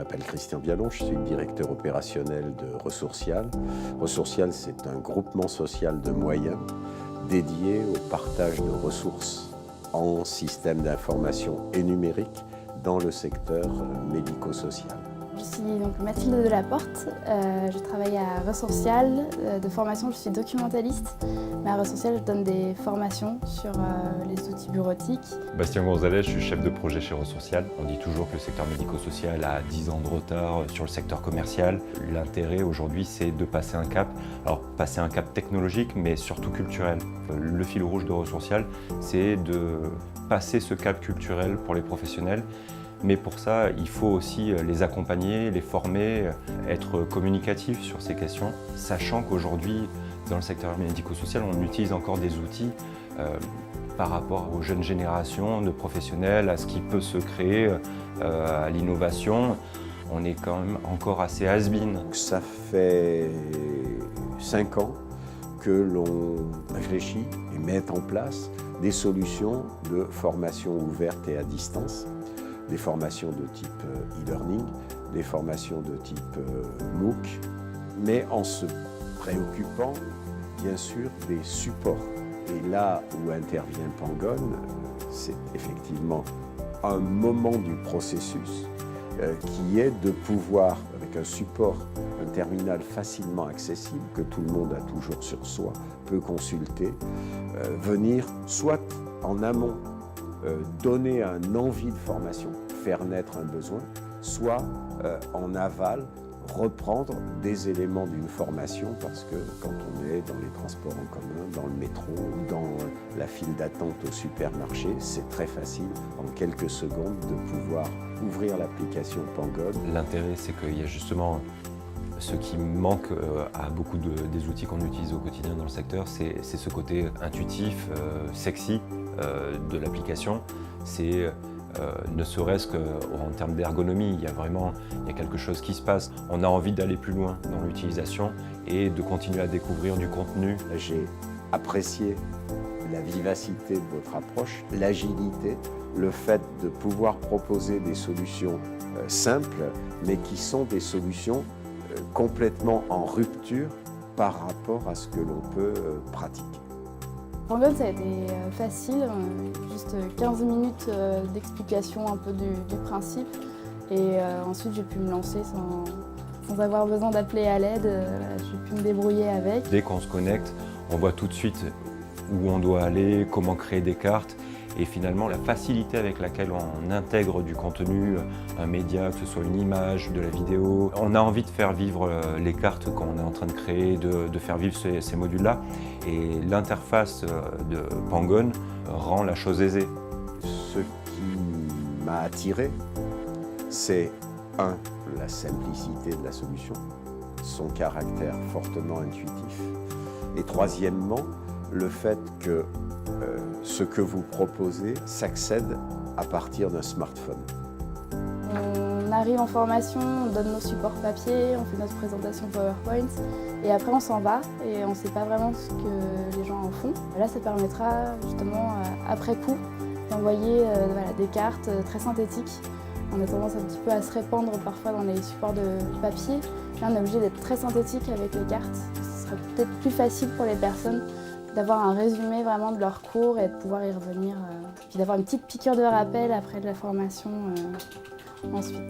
m'appelle Christian Vialon, je suis le directeur opérationnel de Ressourcial. Ressourcial, c'est un groupement social de moyens dédié au partage de ressources en système d'information et numérique dans le secteur médico-social. Je suis donc Mathilde Delaporte, je travaille à Ressourcial. De formation, je suis documentaliste, mais à Ressourcial, je donne des formations sur les outils bureautiques. Bastien Gonzalez, je suis chef de projet chez Ressourcial. On dit toujours que le secteur médico-social a 10 ans de retard sur le secteur commercial. L'intérêt aujourd'hui, c'est de passer un cap. Alors, passer un cap technologique, mais surtout culturel. Le fil rouge de Ressourcial, c'est de passer ce cap culturel pour les professionnels. Mais pour ça, il faut aussi les accompagner, les former, être communicatif sur ces questions, sachant qu'aujourd'hui, dans le secteur médico-social, on utilise encore des outils par rapport aux jeunes générations de professionnels, à ce qui peut se créer, à l'innovation. On est quand même encore assez has-been. Ça fait 5 ans que l'on réfléchit et met en place des solutions de formation ouverte et à distance. Des formations de type e-learning, des formations de type MOOC, mais en se préoccupant bien sûr des supports. Et là où intervient Pangone, c'est effectivement un moment du processus qui est de pouvoir, avec un support, un terminal facilement accessible, que tout le monde a toujours sur soi, peut consulter, venir soit en amont donner un envie de formation, faire naître un besoin, soit en aval, reprendre des éléments d'une formation parce que quand on est dans les transports en commun, dans le métro, dans la file d'attente au supermarché, c'est très facile en quelques secondes de pouvoir ouvrir l'application Pangone. L'intérêt, c'est qu'il y a justement ce qui manque à beaucoup des outils qu'on utilise au quotidien dans le secteur, c'est ce côté intuitif, sexy de l'application. C'est ne serait-ce qu'en termes d'ergonomie, il y a quelque chose qui se passe. On a envie d'aller plus loin dans l'utilisation et de continuer à découvrir du contenu. J'ai apprécié la vivacité de votre approche, l'agilité, le fait de pouvoir proposer des solutions simples, mais qui sont des solutions complètement en rupture par rapport à ce que l'on peut pratiquer. Pangone, ça a été facile, juste 15 minutes d'explication un peu du principe. Et ensuite, j'ai pu me lancer sans avoir besoin d'appeler à l'aide. J'ai pu me débrouiller avec. Dès qu'on se connecte, on voit tout de suite où on doit aller, comment créer des cartes. Et finalement, la facilité avec laquelle on intègre du contenu, un média, que ce soit une image, de la vidéo. On a envie de faire vivre les cartes qu'on est en train de créer, de faire vivre ces modules-là. Et l'interface de Pangone rend la chose aisée. Ce qui m'a attiré, c'est la simplicité de la solution, son caractère fortement intuitif. Et troisièmement, le fait que ce que vous proposez s'accède à partir d'un smartphone. On arrive en formation, on donne nos supports papier, on fait notre présentation PowerPoint et après on s'en va et on ne sait pas vraiment ce que les gens en font. Là, ça permettra justement, après coup, d'envoyer des cartes très synthétiques. On a tendance un petit peu à se répandre parfois dans les supports de papier. Là, on est obligé d'être très synthétique avec les cartes. Ce serait peut-être plus facile pour les personnes d'avoir un résumé vraiment de leur cours et de pouvoir y revenir. Puis d'avoir une petite piqûre de rappel après de la formation ensuite.